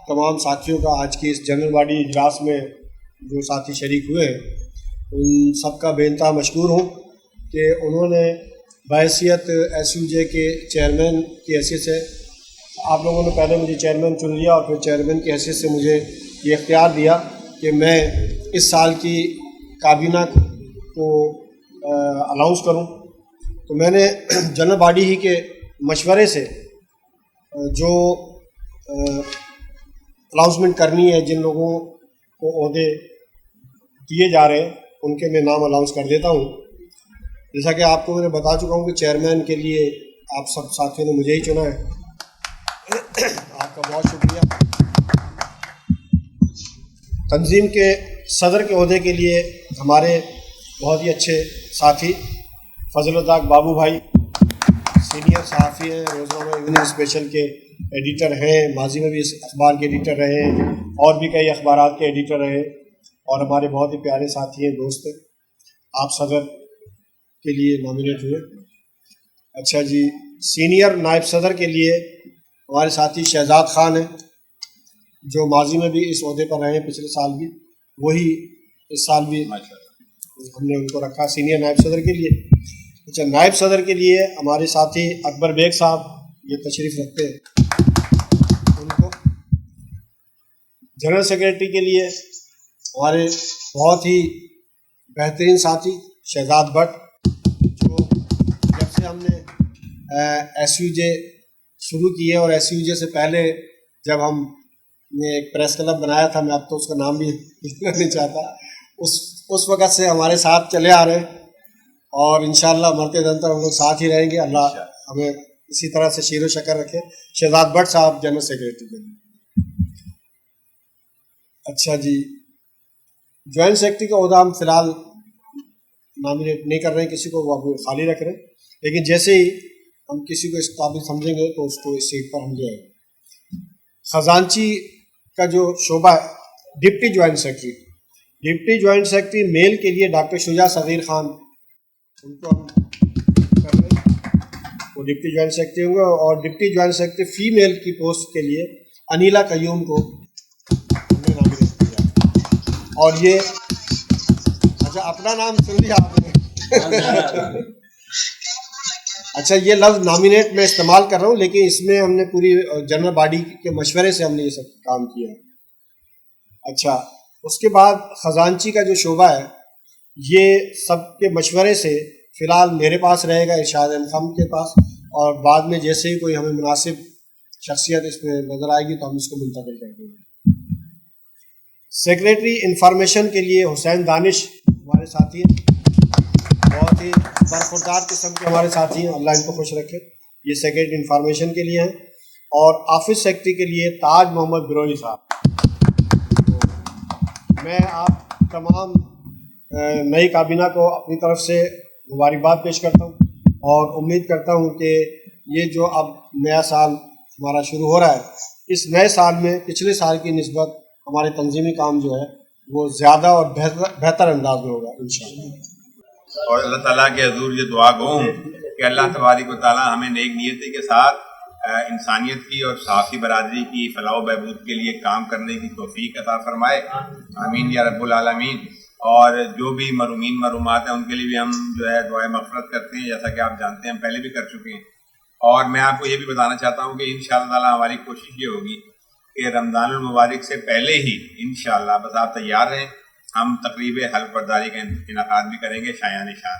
تمام ساتھیوں کا آج کی اس جنرل باڈی اجلاس میں جو ساتھی شریک ہوئے ہیں ان سب کا بے انتہا مشکور ہوں کہ انہوں نے بحیثیت ایس یو جے کے چیئرمین کی حیثیت سے، آپ لوگوں نے پہلے مجھے چیئرمین چن لیا اور پھر چیئرمین کی حیثیت سے مجھے یہ اختیار دیا کہ میں اس سال کی کابینہ کو اناؤنس کروں. تو میں نے جنرل باڈی ہی کے مشورے سے جو اناؤنسمنٹ کرنی ہے، جن لوگوں کو عہدے دیے جا رہے ہیں ان کے میں نام اناؤنس کر دیتا ہوں. جیسا کہ آپ کو میں نے بتا چکا ہوں کہ چیئرمین کے لیے آپ سب ساتھیوں نے مجھے ہی چنا ہے. آپ کا بہت شکریہ. تنظیم کے صدر کے عہدے کے لیے ہمارے بہت ہی اچھے ساتھی فضل الطاق بابو بھائی سینئر صحافی ہیں، روزنامہ ایوننگ اسپیشل کے ایڈیٹر ہیں، ماضی میں بھی اس اخبار کے ایڈیٹر رہے ہیں اور بھی کئی اخبارات کے ایڈیٹر رہے اور ہمارے بہت ہی پیارے ساتھی ہیں، دوست ہیں. آپ صدر کے لیے نامینیٹ ہوئے. اچھا جی، سینئر نائب صدر کے لیے ہمارے ساتھی شہزاد خان ہیں جو ماضی میں بھی اس عہدے پر رہے ہیں، پچھلے سال بھی، وہی اس سال بھی ہم نے ان کو رکھا سینئر نائب صدر کے لیے. اچھا، نائب صدر کے لیے ہمارے ساتھی اکبر بیگ صاحب یہ تشریف رکھتے ہیں، ان کو. جنرل سیکریٹری کے لیے ہمارے بہت ہی بہترین ساتھی شہزاد بٹ، جو جب سے ہم نے ایس یو جے شروع کی ہے اور ایس یو جے سے پہلے جب ہم نے ایک پریس کلب بنایا تھا، میں اب تو اس کا نام بھی نہیں چاہتا، اس وقت سے ہمارے ساتھ چلے آ رہے ہیں اور انشاءاللہ مرتے دم تک ہم لوگ ساتھ ہی رہیں گے. اللہ ہمیں اسی طرح سے شیر و شکر رکھے. شہزاد بٹ صاحب جنرل سیکریٹری کے لیے. اچھا جی، جوائنٹ سیکرٹری کا عہدہ ہم فی الحال نامینیٹ نہیں کر رہے ہیں کسی کو، وہ ابھی خالی رکھ رہے ہیں، لیکن جیسے ہی ہم کسی کو اس قابل سمجھیں گے تو اس کو اس سیٹ پر ہم لے آئیں گے. خزانچی کا جو شعبہ ہے، ڈپٹی جوائنٹ سیکرٹری میل کے لیے ڈاکٹر شجاع صغیر خان، ان کو ہم کر رہے ہیں، وہ ڈپٹی جوائنٹ سیکرٹری ہوں گے. اور ڈپٹی جوائنٹ سیکرٹری فیمیل کی پوسٹ کے لیے انیلا قیوم کو ہم نے نامینیٹ کیا. اور یہ اچھا اپنا نام سن لیا آپ نے. اچھا، یہ لفظ نامینیٹ میں استعمال کر رہا ہوں، لیکن اس میں ہم نے پوری جنرل باڈی کے مشورے سے ہم نے یہ سب کام کیا ہے. اچھا، اس کے بعد خزانچی کا جو شعبہ ہے یہ سب کے مشورے سے فی الحال میرے پاس رہے گا، ارشاد احمد خان کے پاس، اور بعد میں جیسے ہی کوئی ہمیں مناسب شخصیت اس میں نظر آئے گی تو ہم اس کو منتقل کر دیں گے. سیکریٹری انفارمیشن کے لیے حسین دانش ہمارے ساتھی ہیں، بہت ہی برخوردار قسم کے ہمارے ساتھی ہیں، اللہ ان کو خوش رکھے. یہ سیکریٹری انفارمیشن کے لیے ہیں. اور آفس سیکرٹری کے لیے تاج محمد بروئی صاحب. میں آپ تمام نئی کابینہ کو اپنی طرف سے مبارکباد پیش کرتا ہوں اور امید کرتا ہوں کہ یہ جو اب نیا سال ہمارا شروع ہو رہا ہے، اس نئے سال میں پچھلے سال کی نسبت ہمارے تنظیمی کام جو ہے وہ زیادہ اور بہتر انداز میں ہوگا انشاءاللہ. اور اللہ تعالیٰ کے حضور یہ دعا گو کہ اللہ تبارک و تعالیٰ ہمیں نیک نیتی کے ساتھ انسانیت کی اور صحافی برادری کی فلاح و بہبود کے لیے کام کرنے کی توفیق عطا فرمائے. آمین یا رب العالمین. اور جو بھی مرحومین مرحومات ہیں ان کے لیے بھی ہم جو ہے دعائیں مغفرت کرتے ہیں، جیسا کہ آپ جانتے ہیں ہم پہلے بھی کر چکے ہیں. اور میں آپ کو یہ بھی بتانا چاہتا ہوں کہ انشاءاللہ تعالیٰ ہماری کوشش یہ ہوگی کہ رمضان المبارک سے پہلے ہی انشاءاللہ بس آپ تیار رہیں، ہم تقریب حلف برداری کا انعقاد بھی کریں گے شایان شان.